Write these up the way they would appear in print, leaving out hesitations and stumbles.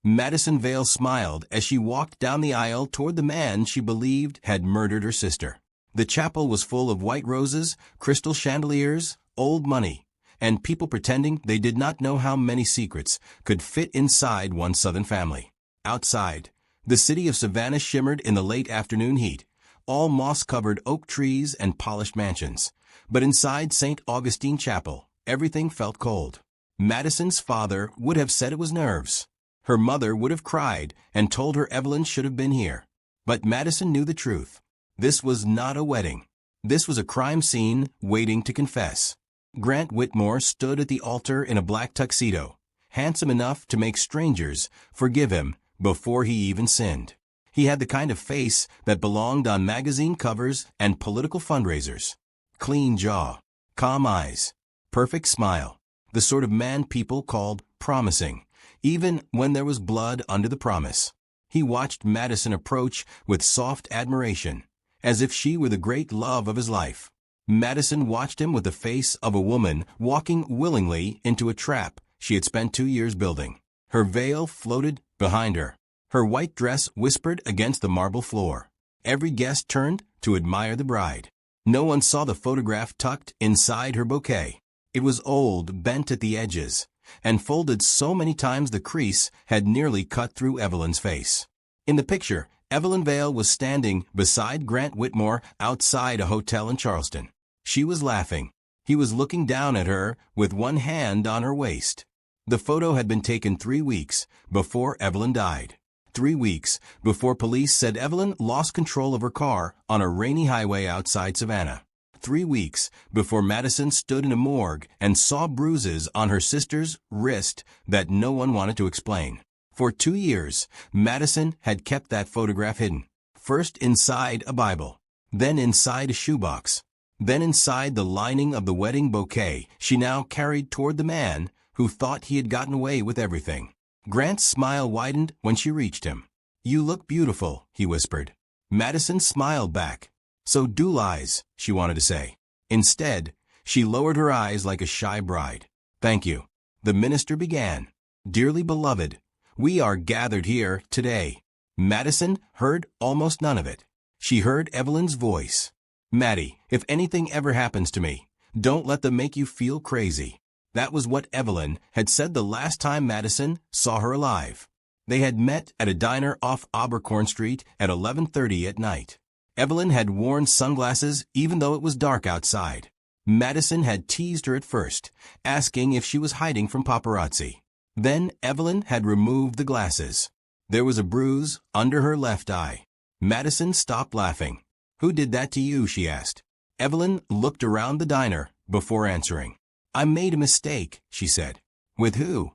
Madison Vale smiled as she walked down the aisle toward the man she believed had murdered her sister. The chapel was full of white roses, crystal chandeliers, old money, and people pretending they did not know how many secrets could fit inside one Southern family. Outside, the city of Savannah shimmered in the late afternoon heat, all moss-covered oak trees and polished mansions. But inside St. Augustine Chapel, everything felt cold. Madison's father would have said it was nerves. Her mother would have cried and told her Evelyn should have been here. But Madison knew the truth. This was not a wedding. This was a crime scene waiting to confess. Grant Whitmore stood at the altar in a black tuxedo, handsome enough to make strangers forgive him before he even sinned. He had the kind of face that belonged on magazine covers and political fundraisers. Clean jaw, calm eyes, perfect smile, the sort of man people called promising, even when there was blood under the promise. He watched Madison approach with soft admiration, as if she were the great love of his life. Madison watched him with the face of a woman walking willingly into a trap she had spent 2 years building. Her veil floated behind her. Her white dress whispered against the marble floor. Every guest turned to admire the bride. No one saw the photograph tucked inside her bouquet. It was old, bent at the edges, and folded so many times the crease had nearly cut through Evelyn's face. In the picture, Evelyn Vale was standing beside Grant Whitmore outside a hotel in Charleston. She was laughing. He was looking down at her with one hand on her waist. The photo had been taken 3 weeks before Evelyn died. 3 weeks before police said Evelyn lost control of her car on a rainy highway outside Savannah. 3 weeks before Madison stood in a morgue and saw bruises on her sister's wrist that no one wanted to explain. For 2 years, Madison had kept that photograph hidden. First inside a Bible, then inside a shoebox, then inside the lining of the wedding bouquet she now carried toward the man who thought he had gotten away with everything. Grant's smile widened when she reached him. "You look beautiful," he whispered. Madison smiled back. "So do lies," she wanted to say. Instead, she lowered her eyes like a shy bride. "Thank you." The minister began. "Dearly beloved, we are gathered here today." Madison heard almost none of it. She heard Evelyn's voice. "Maddie, if anything ever happens to me, don't let them make you feel crazy." That was what Evelyn had said the last time Madison saw her alive. They had met at a diner off Abercorn Street at 11:30 at night. Evelyn had worn sunglasses even though it was dark outside. Madison had teased her at first, asking if she was hiding from paparazzi. Then Evelyn had removed the glasses. There was a bruise under her left eye. Madison stopped laughing. "Who did that to you?" she asked. Evelyn looked around the diner before answering. "I made a mistake," she said. "With who?"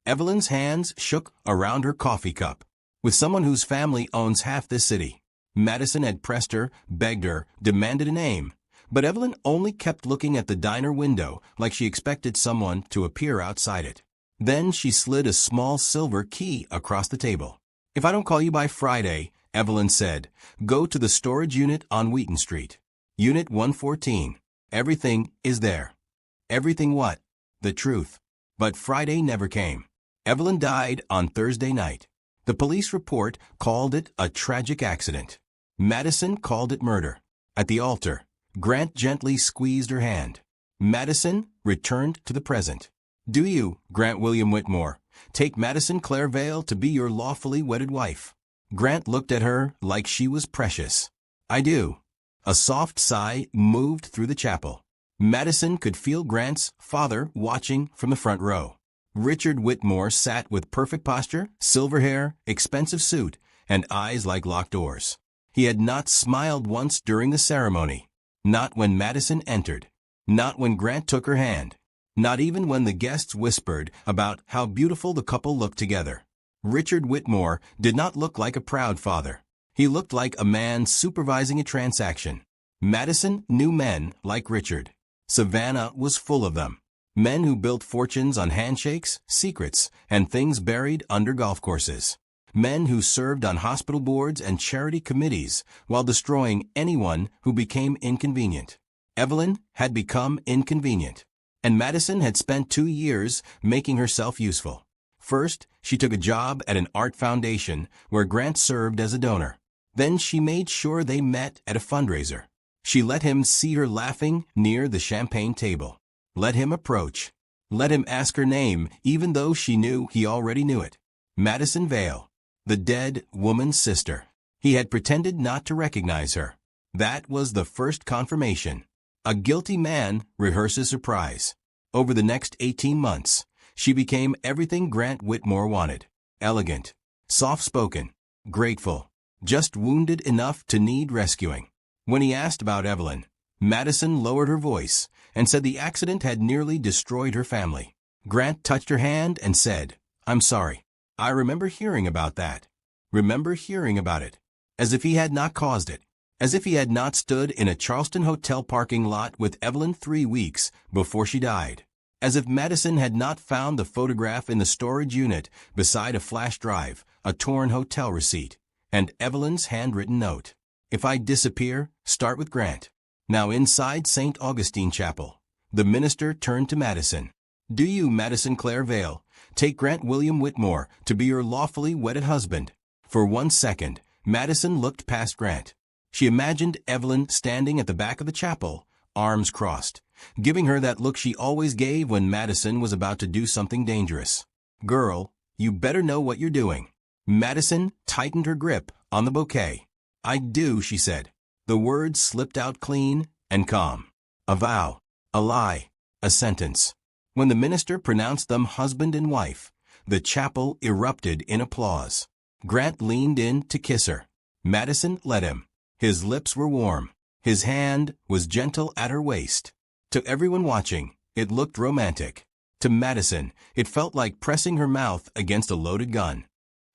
Evelyn's hands shook around her coffee cup. "With someone whose family owns half this city." Madison had pressed her, begged her, demanded a name. But Evelyn only kept looking at the diner window like she expected someone to appear outside it. Then she slid a small silver key across the table. "If I don't call you by Friday," Evelyn said, "go to the storage unit on Wheaton Street. Unit 114. Everything is there." Everything what? The truth. But Friday never came. Evelyn died on Thursday night. The police report called it a tragic accident. Madison called it murder. At the altar, Grant gently squeezed her hand. Madison returned to the present. "Do you, Grant William Whitmore, take Madison Claire Vale to be your lawfully wedded wife?" Grant looked at her like she was precious. "I do." A soft sigh moved through the chapel. Madison could feel Grant's father watching from the front row. Richard Whitmore sat with perfect posture, silver hair, expensive suit, and eyes like locked doors. He had not smiled once during the ceremony. Not when Madison entered. Not when Grant took her hand. Not even when the guests whispered about how beautiful the couple looked together. Richard Whitmore did not look like a proud father. He looked like a man supervising a transaction. Madison knew men like Richard. Savannah was full of them. Men who built fortunes on handshakes, secrets, and things buried under golf courses. Men who served on hospital boards and charity committees while destroying anyone who became inconvenient. Evelyn had become inconvenient, and Madison had spent 2 years making herself useful. First, she took a job at an art foundation where Grant served as a donor. Then she made sure they met at a fundraiser. She let him see her laughing near the champagne table. Let him approach. Let him ask her name, even though she knew he already knew it. Madison Vale, the dead woman's sister. He had pretended not to recognize her. That was the first confirmation. A guilty man rehearses surprise. Over the next 18 months, she became everything Grant Whitmore wanted. Elegant, soft-spoken, grateful, just wounded enough to need rescuing. When he asked about Evelyn, Madison lowered her voice and said the accident had nearly destroyed her family. Grant touched her hand and said, "I'm sorry. I remember hearing about that. Remember hearing about it." As if he had not caused it. As if he had not stood in a Charleston hotel parking lot with Evelyn 3 weeks before she died. As if Madison had not found the photograph in the storage unit beside a flash drive, a torn hotel receipt, and Evelyn's handwritten note. "If I disappear, start with Grant." Now inside St. Augustine Chapel, the minister turned to Madison. "Do you, Madison Claire Vale, take Grant William Whitmore to be your lawfully wedded husband?" For 1 second, Madison looked past Grant. She imagined Evelyn standing at the back of the chapel, arms crossed, giving her that look she always gave when Madison was about to do something dangerous. "Girl, you better know what you're doing." Madison tightened her grip on the bouquet. "I do," she said. The words slipped out clean and calm. A vow, a lie, a sentence. When the minister pronounced them husband and wife, the chapel erupted in applause. Grant leaned in to kiss her. Madison let him. His lips were warm. His hand was gentle at her waist. To everyone watching, it looked romantic. To Madison, it felt like pressing her mouth against a loaded gun.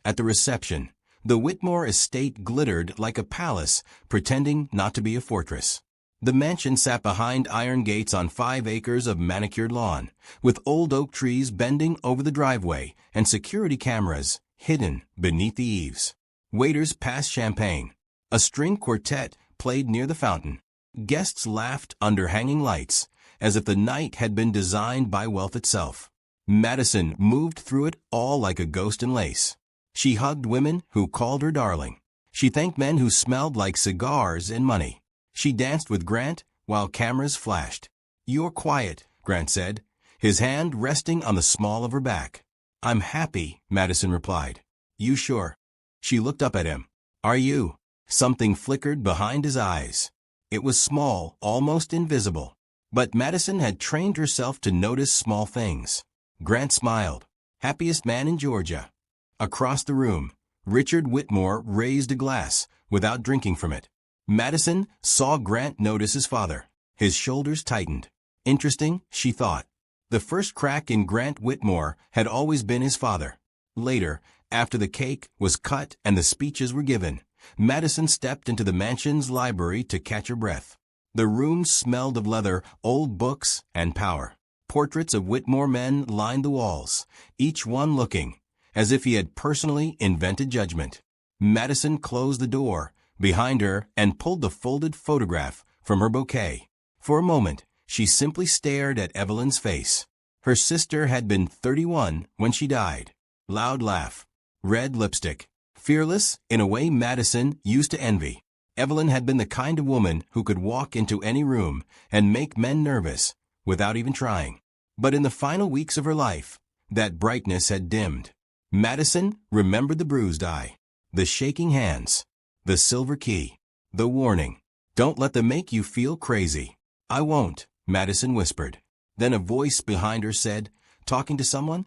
At the reception, the Whitmore estate glittered like a palace, pretending not to be a fortress. The mansion sat behind iron gates on 5 acres of manicured lawn, with old oak trees bending over the driveway and security cameras hidden beneath the eaves. Waiters passed champagne. A string quartet played near the fountain. Guests laughed under hanging lights, as if the night had been designed by wealth itself. Madison moved through it all like a ghost in lace. She hugged women who called her darling. She thanked men who smelled like cigars and money. She danced with Grant while cameras flashed. "You're quiet," Grant said, his hand resting on the small of her back. "I'm happy," Madison replied. "You sure?" She looked up at him. "Are you?" Something flickered behind his eyes. It was small, almost invisible. But Madison had trained herself to notice small things. Grant smiled. Happiest man in Georgia. Across the room, Richard Whitmore raised a glass without drinking from it. Madison saw Grant notice his father. His shoulders tightened. Interesting, she thought. The first crack in Grant Whitmore had always been his father. Later, after the cake was cut and the speeches were given, Madison stepped into the mansion's library to catch her breath. The room smelled of leather, old books, and power. Portraits of Whitmore men lined the walls, each one looking as if he had personally invented judgment. Madison closed the door behind her and pulled the folded photograph from her bouquet. For a moment, she simply stared at Evelyn's face. Her sister had been 31 when she died. Loud laugh. Red lipstick. Fearless in a way Madison used to envy. Evelyn had been the kind of woman who could walk into any room and make men nervous without even trying. But in the final weeks of her life, that brightness had dimmed. Madison remembered the bruised eye, the shaking hands, the silver key, the warning. "Don't let them make you feel crazy." "I won't," Madison whispered. Then a voice behind her said, "Talking to someone?"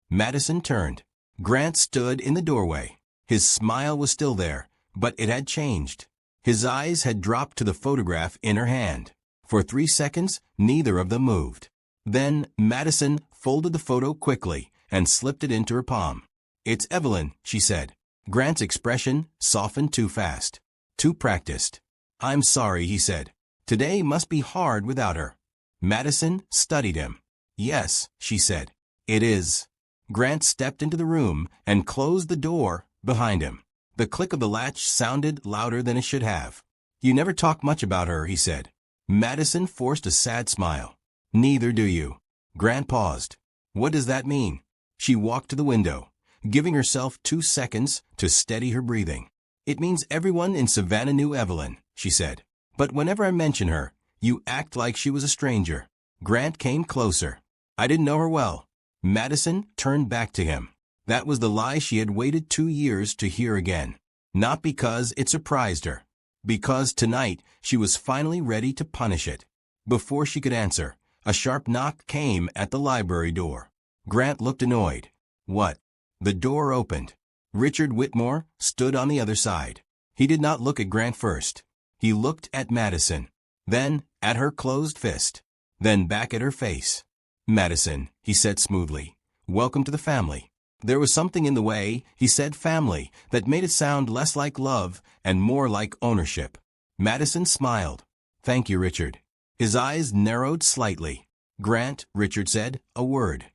Madison turned. Grant stood in the doorway. His smile was still there, but it had changed. His eyes had dropped to the photograph in her hand. For 3 seconds, neither of them moved. Then Madison folded the photo quickly and slipped it into her palm. "It's Evelyn," she said. Grant's expression softened too fast, too practiced. "I'm sorry," he said. "Today must be hard without her." Madison studied him. "Yes," she said. "It is." Grant stepped into the room and closed the door behind him. The click of the latch sounded louder than it should have. "You never talk much about her," he said. Madison forced a sad smile. "Neither do you." Grant paused. "What does that mean?" She walked to the window, giving herself 2 seconds to steady her breathing. "It means everyone in Savannah knew Evelyn," she said. "But whenever I mention her, you act like she was a stranger." Grant came closer. "I didn't know her well." Madison turned back to him. That was the lie she had waited 2 years to hear again. Not because it surprised her. Because tonight she was finally ready to punish it. Before she could answer, a sharp knock came at the library door. Grant looked annoyed. "What?" The door opened. Richard Whitmore stood on the other side. He did not look at Grant first. He looked at Madison, then at her closed fist, then back at her face. "Madison," he said smoothly, "welcome to the family." There was something in the way he said family that made it sound less like love and more like ownership. Madison smiled. "Thank you, Richard." His eyes narrowed slightly. "Grant," Richard said, "a word."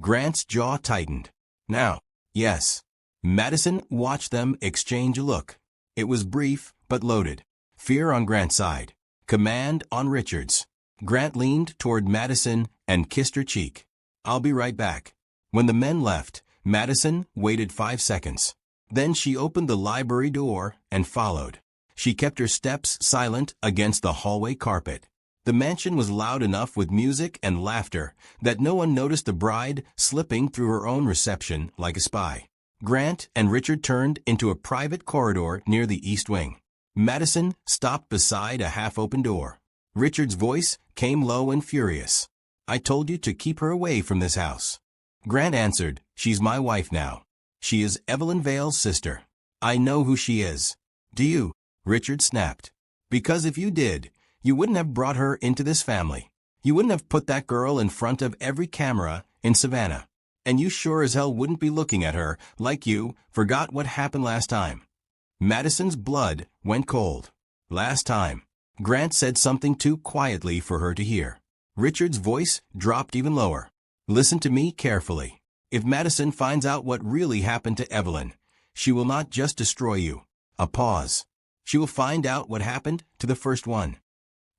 Grant's jaw tightened. "Now." "Yes." Madison watched them exchange a look. It was brief but loaded. Fear on Grant's side. Command on Richard's. Grant leaned toward Madison and kissed her cheek. "I'll be right back." When the men left, Madison waited 5 seconds. Then she opened the library door and followed. She kept her steps silent against the hallway carpet. The mansion was loud enough with music and laughter that no one noticed the bride slipping through her own reception like a spy. Grant and Richard turned into a private corridor near the east wing. Madison stopped beside a half-open door. Richard's voice came low and furious. "I told you to keep her away from this house." Grant answered, "She's my wife now. She is Evelyn Vale's sister. I know who she is." "Do you?" Richard snapped. "Because if you did, you wouldn't have brought her into this family. You wouldn't have put that girl in front of every camera in Savannah. And you sure as hell wouldn't be looking at her like you forgot what happened last time." Madison's blood went cold. "Last time." Grant said something too quietly for her to hear. Richard's voice dropped even lower. "Listen to me carefully. If Madison finds out what really happened to Evelyn, she will not just destroy you." A pause. "She will find out what happened to the first one."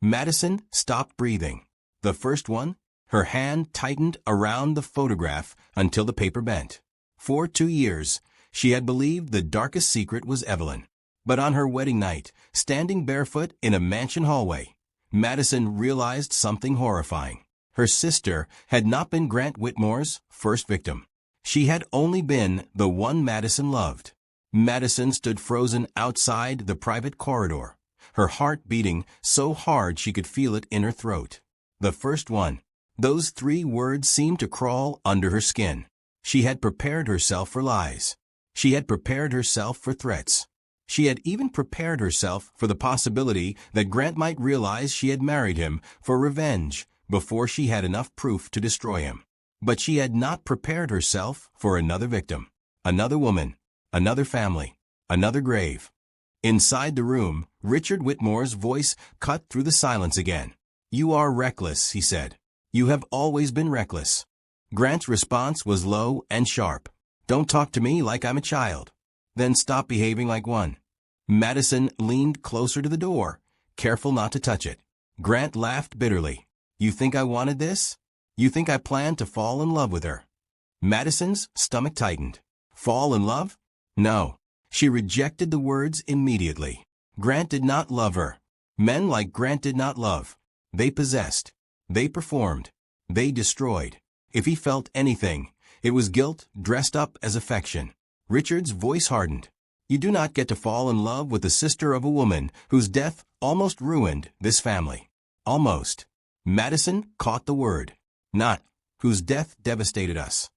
Madison stopped breathing. The first one? Her hand tightened around the photograph until the paper bent. For 2 years, she had believed the darkest secret was Evelyn. But on her wedding night, standing barefoot in a mansion hallway, Madison realized something horrifying. Her sister had not been Grant Whitmore's first victim. She had only been the one Madison loved. Madison stood frozen outside the private corridor, her heart beating so hard she could feel it in her throat. The first one. Those 3 words seemed to crawl under her skin. She had prepared herself for lies. She had prepared herself for threats. She had even prepared herself for the possibility that Grant might realize she had married him for revenge before she had enough proof to destroy him. But she had not prepared herself for another victim, another woman, another family, another grave. Inside the room, Richard Whitmore's voice cut through the silence again. "You are reckless," he said. "You have always been reckless." Grant's response was low and sharp. "Don't talk to me like I'm a child." "Then stop behaving like one." Madison leaned closer to the door, careful not to touch it. Grant laughed bitterly. "You think I wanted this? You think I planned to fall in love with her?" Madison's stomach tightened. Fall in love? No. She rejected the words immediately. Grant did not love her. Men like Grant did not love. They possessed. They performed. They destroyed. If he felt anything, it was guilt dressed up as affection. Richard's voice hardened. "You do not get to fall in love with the sister of a woman whose death almost ruined this family." Almost. Madison caught the word. Not whose death devastated us.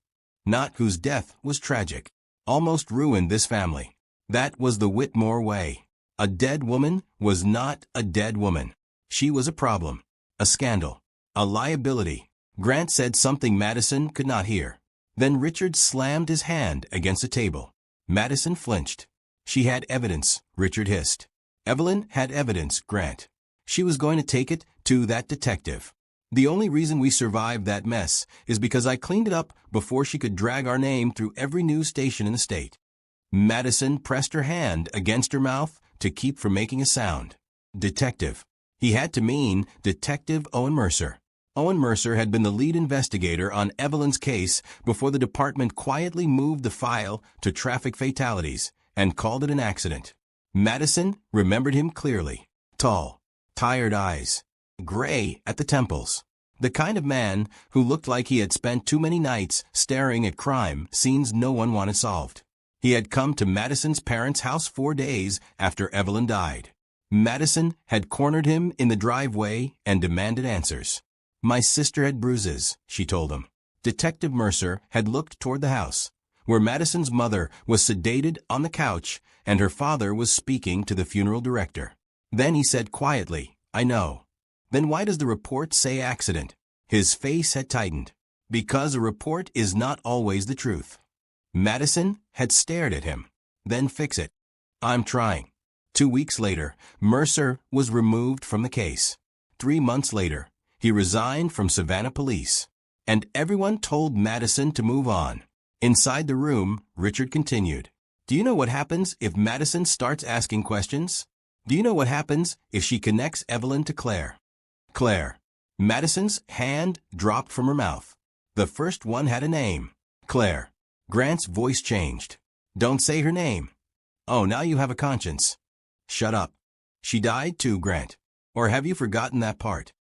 Not whose death was tragic. Almost ruined this family. That was the Whitmore way. A dead woman was not a dead woman. She was a problem. A scandal. A liability. Grant said something Madison could not hear. Then Richard slammed his hand against the table. Madison flinched. "She had evidence," Richard hissed. "Evelyn had evidence, Grant. She was going to take it to that detective. The only reason we survived that mess is because I cleaned it up before she could drag our name through every news station in the state." Madison pressed her hand against her mouth to keep from making a sound. Detective. He had to mean Detective Owen Mercer. Owen Mercer had been the lead investigator on Evelyn's case before the department quietly moved the file to traffic fatalities and called it an accident. Madison remembered him clearly. Tall, tired eyes, gray at the temples. The kind of man who looked like he had spent too many nights staring at crime scenes no one wanted solved. He had come to Madison's parents' house 4 days after Evelyn died. Madison had cornered him in the driveway and demanded answers. "My sister had bruises," she told him. Detective Mercer had looked toward the house, where Madison's mother was sedated on the couch and her father was speaking to the funeral director. Then he said quietly, "I know." "Then why does the report say accident?" His face had tightened. "Because a report is not always the truth." Madison had stared at him. "Then fix it." "I'm trying." 2 weeks later, Mercer was removed from the case. 3 months later, he resigned from Savannah police. And everyone told Madison to move on. Inside the room, Richard continued. "Do you know what happens if Madison starts asking questions? Do you know what happens if she connects Evelyn to Claire?" Claire. Madison's hand dropped from her mouth. The first one had a name. Claire. Grant's voice changed. "Don't say her name." "Oh, now you have a conscience." "Shut up." "She died too, Grant. Or have you forgotten that part?"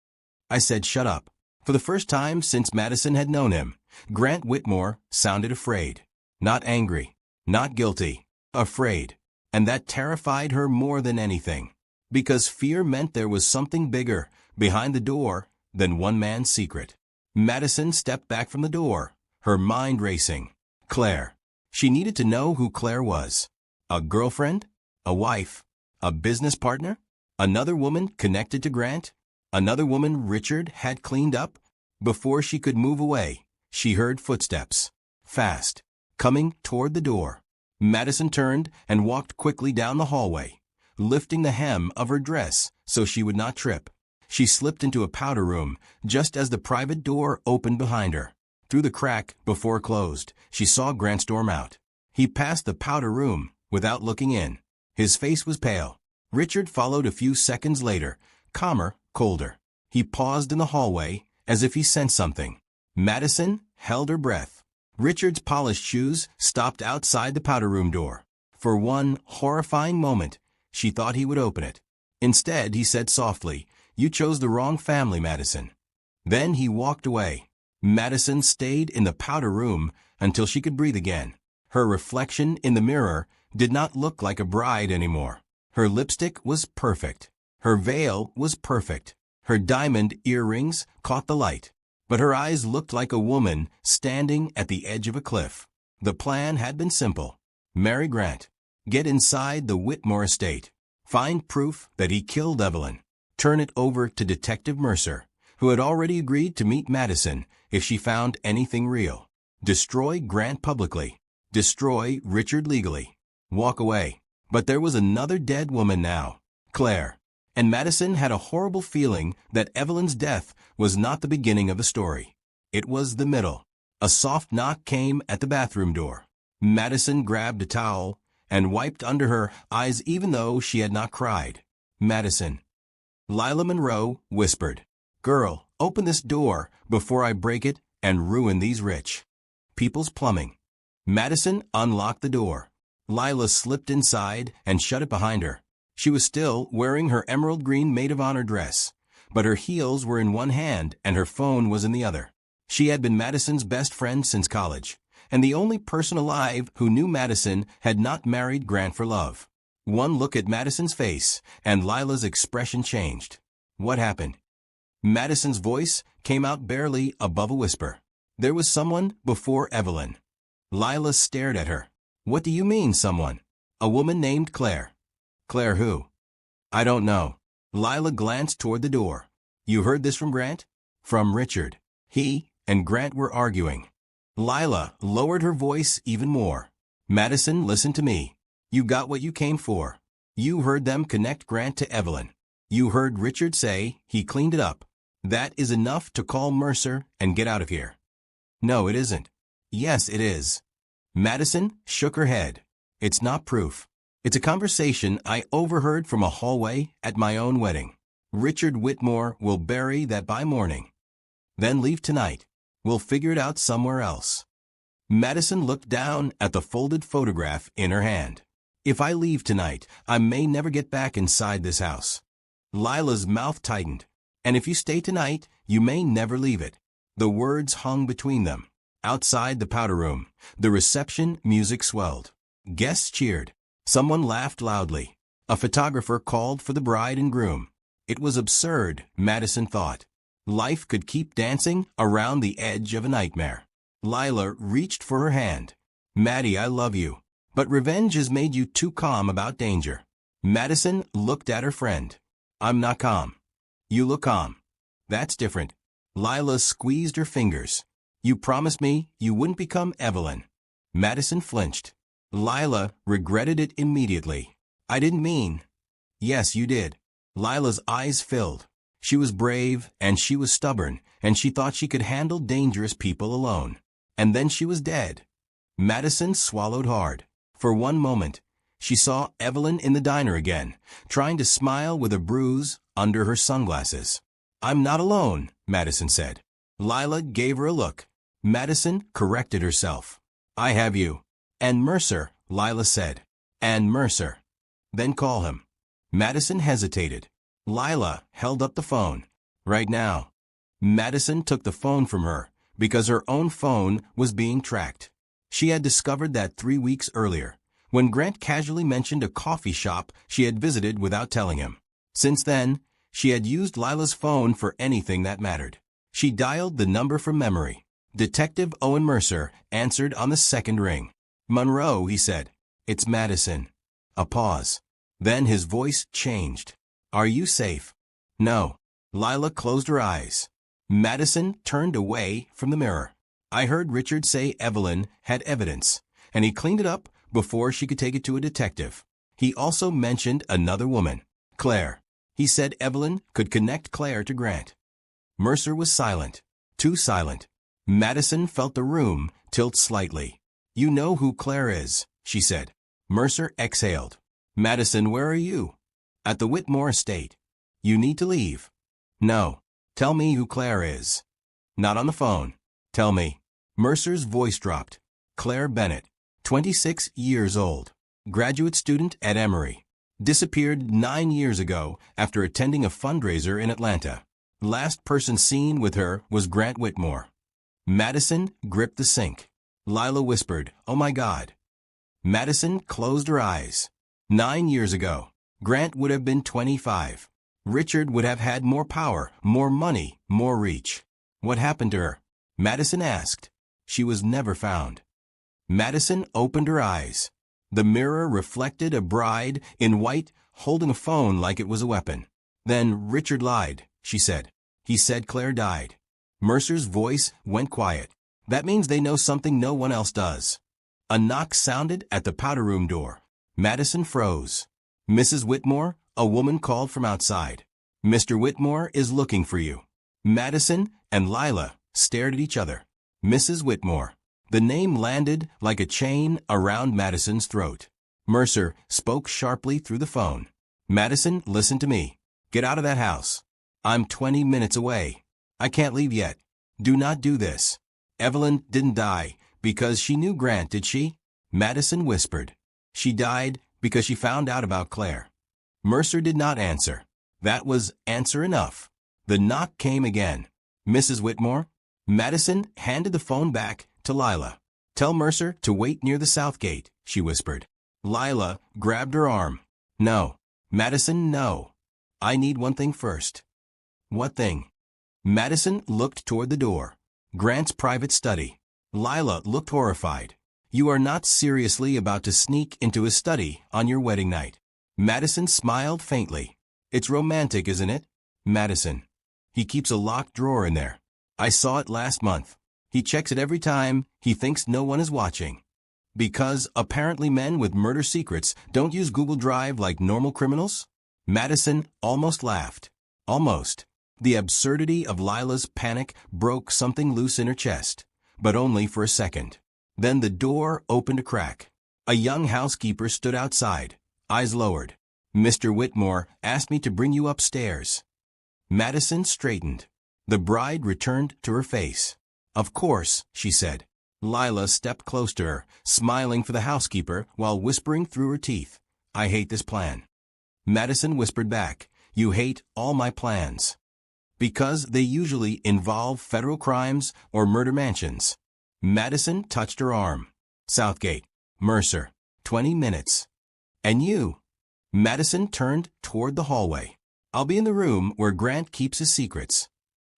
I said shut up. For the first time since Madison had known him, Grant Whitmore sounded afraid. Not angry, not guilty, afraid. And that terrified her more than anything. Because fear meant there was something bigger behind the door than one man's secret. Madison stepped back from the door, her mind racing. Claire. She needed to know who Claire was. A girlfriend? A wife? A business partner? Another woman connected to Grant? Another woman Richard had cleaned up? Before she could move away, she heard footsteps. Fast. Coming toward the door. Madison turned and walked quickly down the hallway, lifting the hem of her dress so she would not trip. She slipped into a powder room just as the private door opened behind her. Through the crack, before closed, she saw Grant storm out. He passed the powder room without looking in. His face was pale. Richard followed a few seconds later, calmer, colder. He paused in the hallway as if he sensed something. Madison held her breath. Richard's polished shoes stopped outside the powder room door. For one horrifying moment, she thought he would open it. Instead, he said softly, "You chose the wrong family, Madison." Then he walked away. Madison stayed in the powder room until she could breathe again. Her reflection in the mirror did not look like a bride anymore. Her lipstick was perfect. Her veil was perfect. Her diamond earrings caught the light. But her eyes looked like a woman standing at the edge of a cliff. The plan had been simple. Marry Grant. Get inside the Whitmore estate. Find proof that he killed Evelyn. Turn it over to Detective Mercer, who had already agreed to meet Madison if she found anything real. Destroy Grant publicly. Destroy Richard legally. Walk away. But there was another dead woman now. Claire. And Madison had a horrible feeling that Evelyn's death was not the beginning of the story. It was the middle. A soft knock came at the bathroom door. Madison grabbed a towel and wiped under her eyes even though she had not cried. Madison. Lila Monroe whispered, "Girl, open this door before I break it and ruin these rich people's plumbing." Madison unlocked the door. Lila slipped inside and shut it behind her. She was still wearing her emerald green maid of honor dress, but her heels were in one hand and her phone was in the other. She had been Madison's best friend since college, and the only person alive who knew Madison had not married Grant for love. One look at Madison's face, and Lila's expression changed. "What happened?" Madison's voice came out barely above a whisper. "There was someone before Evelyn." Lila stared at her. "What do you mean, someone?" "A woman named Claire." "Claire who?" "I don't know." Lila glanced toward the door. "You heard this from Grant?" "From Richard. He and Grant were arguing." Lila lowered her voice even more. "Madison, listen to me. You got what you came for. You heard them connect Grant to Evelyn. You heard Richard say he cleaned it up. That is enough to call Mercer and get out of here." "No, it isn't." "Yes, it is." Madison shook her head. "It's not proof. It's a conversation I overheard from a hallway at my own wedding. Richard Whitmore will bury that by morning." Then leave tonight. We'll figure it out somewhere else. Madison looked down at the folded photograph in her hand. If I leave tonight, I may never get back inside this house. Lila's mouth tightened. And if you stay tonight, you may never leave it. The words hung between them. Outside the powder room, the reception music swelled. Guests cheered. Someone laughed loudly. A photographer called for the bride and groom. It was absurd, Madison thought. Life could keep dancing around the edge of a nightmare. Lila reached for her hand. Maddie, I love you. But revenge has made you too calm about danger. Madison looked at her friend. I'm not calm. You look calm. That's different. Lila squeezed her fingers. You promised me you wouldn't become Evelyn. Madison flinched. Lila regretted it immediately. I didn't mean. Yes, you did. Lila's eyes filled. She was brave, and she was stubborn, and she thought she could handle dangerous people alone. And then she was dead. Madison swallowed hard. For one moment, she saw Evelyn in the diner again, trying to smile with a bruise under her sunglasses. I'm not alone, Madison said. Lila gave her a look. Madison corrected herself. I have you. And Mercer, Lila said. And Mercer. Then call him. Madison hesitated. Lila held up the phone. Right now. Madison took the phone from her because her own phone was being tracked. She had discovered that 3 weeks earlier, when Grant casually mentioned a coffee shop she had visited without telling him. Since then, she had used Lila's phone for anything that mattered. She dialed the number from memory. Detective Owen Mercer answered on the second ring. Monroe, he said. It's Madison. A pause. Then his voice changed. Are you safe? No. Lila closed her eyes. Madison turned away from the mirror. I heard Richard say Evelyn had evidence, and he cleaned it up before she could take it to a detective. He also mentioned another woman, Claire. He said Evelyn could connect Claire to Grant. Mercer was silent. Too silent. Madison felt the room tilt slightly. You know who Claire is, she said. Mercer exhaled. Madison, where are you? At the Whitmore estate. You need to leave. No. Tell me who Claire is. Not on the phone. Tell me. Mercer's voice dropped. Claire Bennett, 26 years old. Graduate student at Emory. Disappeared 9 years ago after attending a fundraiser in Atlanta. Last person seen with her was Grant Whitmore. Madison gripped the sink. Lila whispered, Oh my God. Madison closed her eyes. 9 years ago, Grant would have been 25. Richard would have had more power, more money, more reach. What happened to her? Madison asked. She was never found. Madison opened her eyes. The mirror reflected a bride in white holding a phone like it was a weapon. Then Richard lied, she said. He said Claire died. Mercer's voice went quiet. That means they know something no one else does. A knock sounded at the powder room door. Madison froze. Mrs. Whitmore, a woman called from outside. Mr. Whitmore is looking for you. Madison and Lila stared at each other. Mrs. Whitmore. The name landed like a chain around Madison's throat. Mercer spoke sharply through the phone. Madison, listen to me. Get out of that house. I'm 20 minutes away. I can't leave yet. Do not do this. Evelyn didn't die because she knew Grant, did she? Madison whispered. She died because she found out about Claire. Mercer did not answer. That was answer enough. The knock came again. Mrs. Whitmore? Madison handed the phone back to Lila. Tell Mercer to wait near the south gate, she whispered. Lila grabbed her arm. No. Madison, no. I need one thing first. What thing? Madison looked toward the door. Grant's private study. Lila looked horrified. You are not seriously about to sneak into his study on your wedding night. Madison smiled faintly. It's romantic, isn't it? Madison. He keeps a locked drawer in there. I saw it last month. He checks it every time he thinks no one is watching. Because apparently men with murder secrets don't use Google Drive like normal criminals? Madison almost laughed. Almost. The absurdity of Lila's panic broke something loose in her chest, but only for a second. Then the door opened a crack. A young housekeeper stood outside, eyes lowered. Mr. Whitmore asked me to bring you upstairs. Madison straightened. The bride returned to her face. "Of course," she said. Lila stepped close to her, smiling for the housekeeper while whispering through her teeth, "I hate this plan." Madison whispered back, "You hate all my plans." Because they usually involve federal crimes or murder mansions. Madison touched her arm. "Southgate, Mercer, 20 minutes. And you?" Madison turned toward the hallway. "I'll be in the room where Grant keeps his secrets."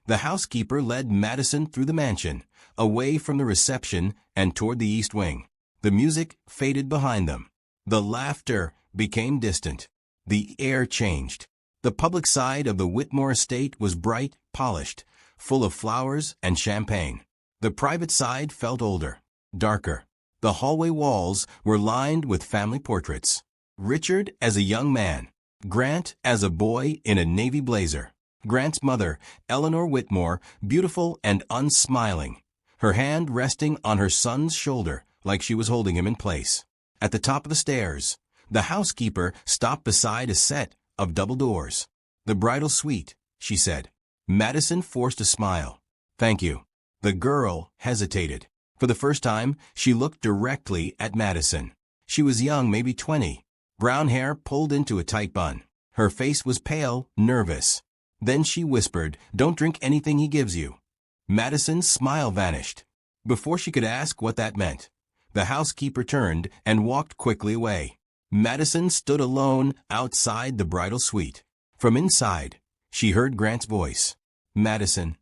The housekeeper led Madison through the mansion, away from the reception and toward the east wing. The music faded behind them. The laughter became distant. The air changed. The public side of the Whitmore estate was bright, polished, full of flowers and champagne. The private side felt older, darker. The hallway walls were lined with family portraits. Richard as a young man. Grant as a boy in a navy blazer. Grant's mother, Eleanor Whitmore, beautiful and unsmiling, her hand resting on her son's shoulder like she was holding him in place. At the top of the stairs, the housekeeper stopped beside a set of double doors. "The bridal suite," she said. Madison forced a smile. "Thank you." The girl hesitated. For the first time, she looked directly at Madison. She was young, maybe 20. Brown hair pulled into a tight bun. Her face was pale, nervous. Then she whispered, "Don't drink anything he gives you." Madison's smile vanished. Before she could ask what that meant, the housekeeper turned and walked quickly away. Madison stood alone outside the bridal suite. From inside, she heard Grant's voice. "Madison."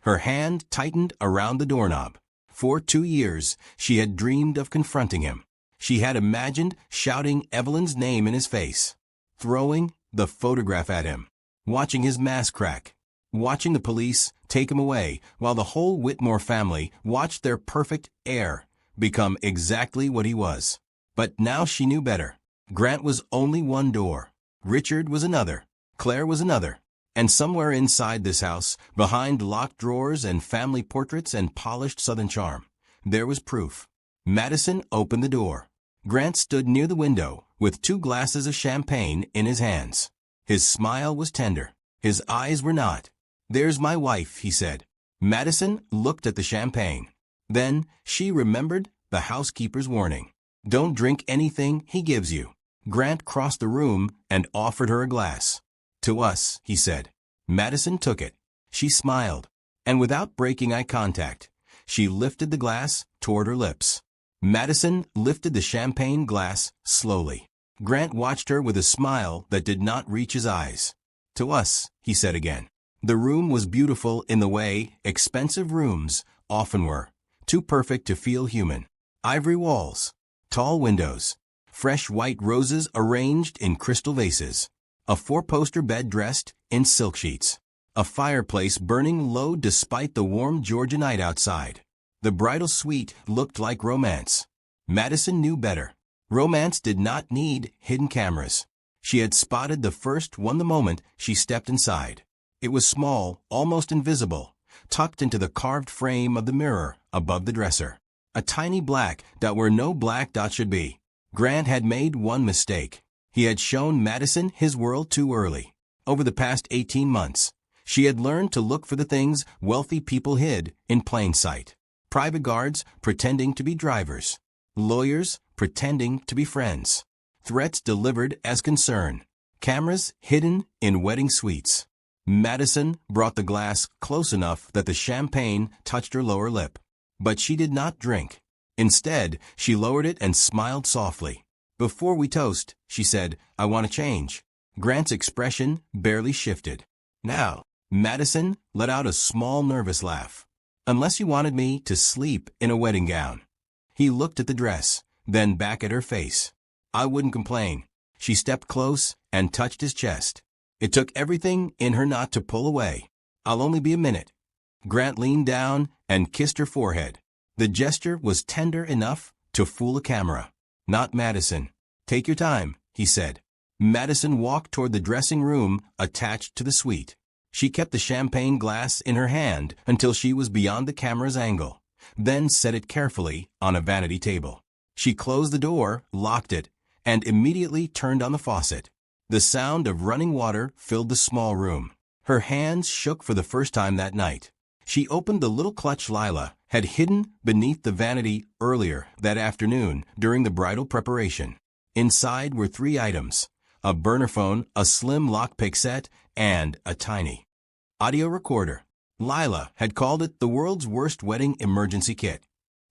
Her hand tightened around the doorknob. For 2 years, she had dreamed of confronting him. She had imagined shouting Evelyn's name in his face, throwing the photograph at him, watching his mask crack, watching the police take him away while the whole Whitmore family watched their perfect heir become exactly what he was. But now she knew better. Grant was only one door. Richard was another. Claire was another. And somewhere inside this house, behind locked drawers and family portraits and polished Southern charm, there was proof. Madison opened the door. Grant stood near the window with 2 glasses of champagne in his hands. His smile was tender. His eyes were not. "There's my wife," he said. Madison looked at the champagne. Then she remembered the housekeeper's warning. "Don't drink anything he gives you." Grant crossed the room and offered her a glass. "To us," he said. Madison took it. She smiled, and without breaking eye contact, she lifted the glass toward her lips. Madison lifted the champagne glass slowly. Grant watched her with a smile that did not reach his eyes. "To us," he said again. The room was beautiful in the way expensive rooms often were, too perfect to feel human. Ivory walls, tall windows, fresh white roses arranged in crystal vases, a 4-poster bed dressed in silk sheets, a fireplace burning low despite the warm Georgia night outside. The bridal suite looked like romance. Madison knew better. Romance did not need hidden cameras. She had spotted the first one the moment she stepped inside. It was small, almost invisible, tucked into the carved frame of the mirror above the dresser. A tiny black dot where no black dot should be. Grant had made one mistake. He had shown Madison his world too early. Over the past 18 months, she had learned to look for the things wealthy people hid in plain sight. Private guards pretending to be drivers. Lawyers pretending to be friends. Threats delivered as concern. Cameras hidden in wedding suites. Madison brought the glass close enough that the champagne touched her lower lip. But she did not drink. Instead, she lowered it and smiled softly. "Before we toast," she said, "I want to change." Grant's expression barely shifted. "Now." Madison let out a small nervous laugh. "Unless you wanted me to sleep in a wedding gown." He looked at the dress, then back at her face. "I wouldn't complain." She stepped close and touched his chest. It took everything in her not to pull away. "I'll only be a minute." Grant leaned down and kissed her forehead. The gesture was tender enough to fool a camera. Not Madison. "Take your time," he said. Madison walked toward the dressing room attached to the suite. She kept the champagne glass in her hand until she was beyond the camera's angle, then set it carefully on a vanity table. She closed the door, locked it, and immediately turned on the faucet. The sound of running water filled the small room. Her hands shook for the first time that night. She opened the little clutch Lila had hidden beneath the vanity earlier that afternoon during the bridal preparation. Inside were 3 items: a burner phone, a slim lockpick set, and a tiny audio recorder. Lila had called it the world's worst wedding emergency kit.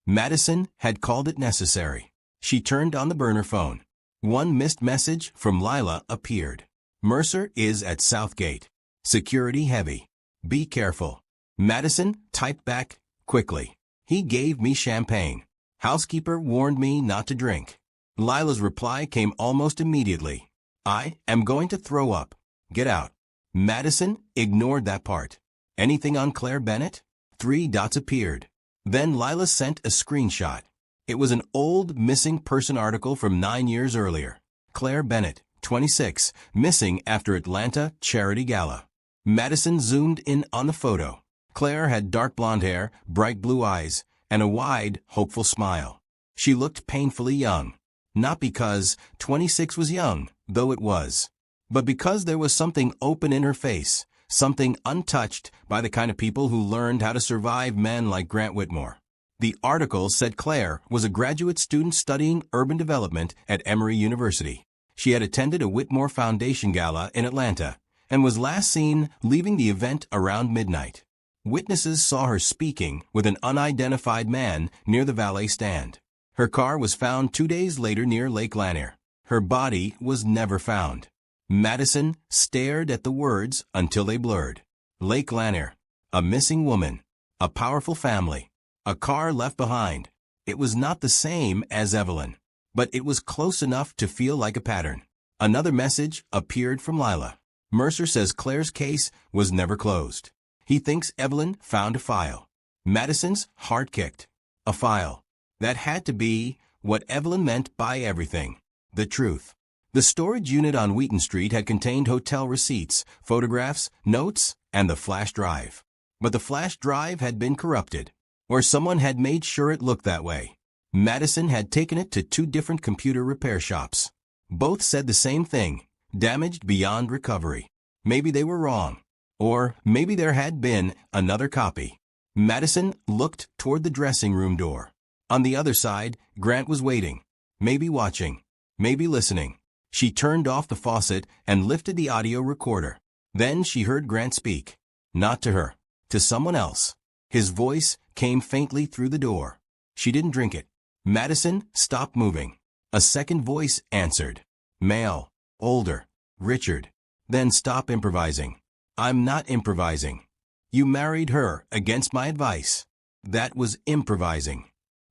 Madison had called it necessary. She turned on the burner phone. One missed message from Lila appeared. Mercer is at Southgate. Security heavy. Be careful. Madison typed back quickly. He gave me champagne. Housekeeper warned me not to drink. Lila's reply came almost immediately. I am going to throw up. Get out. Madison ignored that part. Anything on Claire Bennett? 3 dots appeared. Then Lila sent a screenshot. It was an old missing person article from 9 years earlier. Claire Bennett, 26, missing after Atlanta charity gala. Madison zoomed in on the photo. Claire had dark blonde hair, bright blue eyes, and a wide, hopeful smile. She looked painfully young. Not because 26 was young, though it was, but because there was something open in her face, something untouched by the kind of people who learned how to survive men like Grant Whitmore. The article said Claire was a graduate student studying urban development at Emory University. She had attended a Whitmore Foundation gala in Atlanta and was last seen leaving the event around midnight. Witnesses saw her speaking with an unidentified man near the valet stand. Her car was found 2 days later near Lake Lanier. Her body was never found. Madison stared at the words until they blurred. Lake Lanier. A missing woman. A powerful family. A car left behind. It was not the same as Evelyn, but it was close enough to feel like a pattern. Another message appeared from Lila. Mercer says Claire's case was never closed. He thinks Evelyn found a file. Madison's heart kicked. A file. That had to be what Evelyn meant by everything. The truth. The storage unit on Wheaton Street had contained hotel receipts, photographs, notes, and the flash drive. But the flash drive had been corrupted, or someone had made sure it looked that way. Madison had taken it to 2 different computer repair shops. Both said the same thing: damaged beyond recovery. Maybe they were wrong. Or maybe there had been another copy. Madison looked toward the dressing room door. On the other side, Grant was waiting, maybe watching, maybe listening. She turned off the faucet and lifted the audio recorder. Then she heard Grant speak. Not to her. To someone else. His voice came faintly through the door. She didn't drink it. Madison stopped moving. A second voice answered. Male. Older. Richard. Then stop improvising. I'm not improvising. You married her against my advice. That was improvising.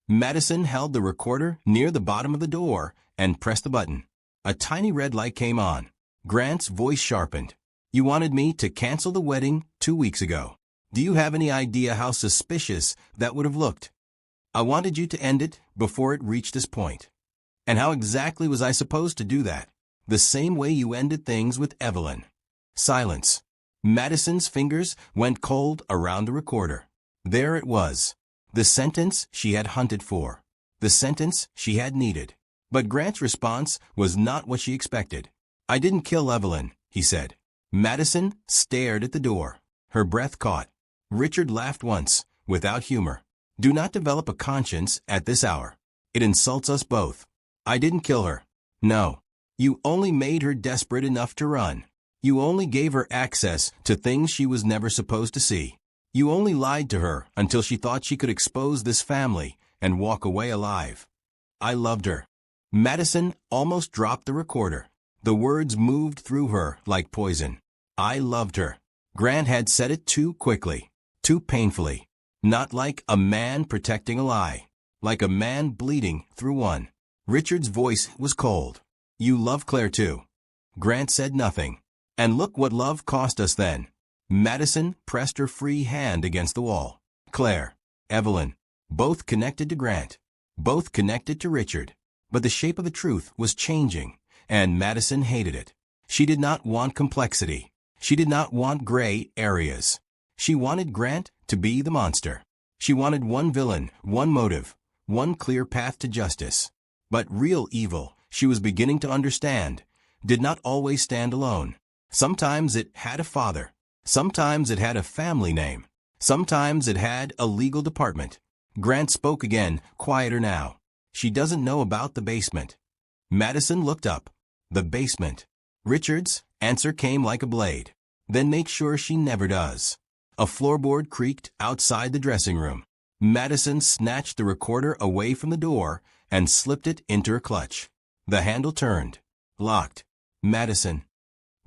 Madison held the recorder near the bottom of the door and pressed the button. A tiny red light came on. Grant's voice sharpened. You wanted me to cancel the wedding 2 weeks ago. Do you have any idea how suspicious that would have looked? I wanted you to end it before it reached this point. And how exactly was I supposed to do that? The same way you ended things with Evelyn. Silence. Madison's fingers went cold around the recorder. There it was. The sentence she had hunted for. The sentence she had needed. But Grant's response was not what she expected. I didn't kill Evelyn, he said. Madison stared at the door. Her breath caught. Richard laughed once, without humor. Do not develop a conscience at this hour. It insults us both. I didn't kill her. No. You only made her desperate enough to run. You only gave her access to things she was never supposed to see. You only lied to her until she thought she could expose this family and walk away alive. I loved her. Madison almost dropped the recorder. The words moved through her like poison. I loved her. Grant had said it too quickly, too painfully. Not like a man protecting a lie, like a man bleeding through one. Richard's voice was cold. You love Claire too. Grant said nothing. And look what love cost us then. Madison pressed her free hand against the wall. Claire, Evelyn, both connected to Grant, both connected to Richard. But the shape of the truth was changing, and Madison hated it. She did not want complexity. She did not want gray areas. She wanted Grant to be the monster. She wanted one villain, one motive, one clear path to justice. But real evil, she was beginning to understand, did not always stand alone. Sometimes it had a father. Sometimes it had a family name. Sometimes it had a legal department. Grant spoke again, quieter now. She doesn't know about the basement. Madison looked up. The basement. Richard's answer came like a blade. Then make sure she never does. A floorboard creaked outside the dressing room. Madison snatched the recorder away from the door and slipped it into her clutch. The handle turned. Locked. Madison.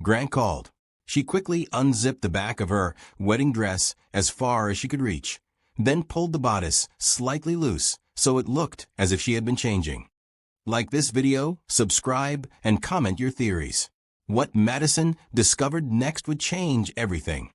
Grant called. She quickly unzipped the back of her wedding dress as far as she could reach, then pulled the bodice slightly loose so it looked as if she had been changing. Like this video, subscribe, and comment your theories. What Madison discovered next would change everything.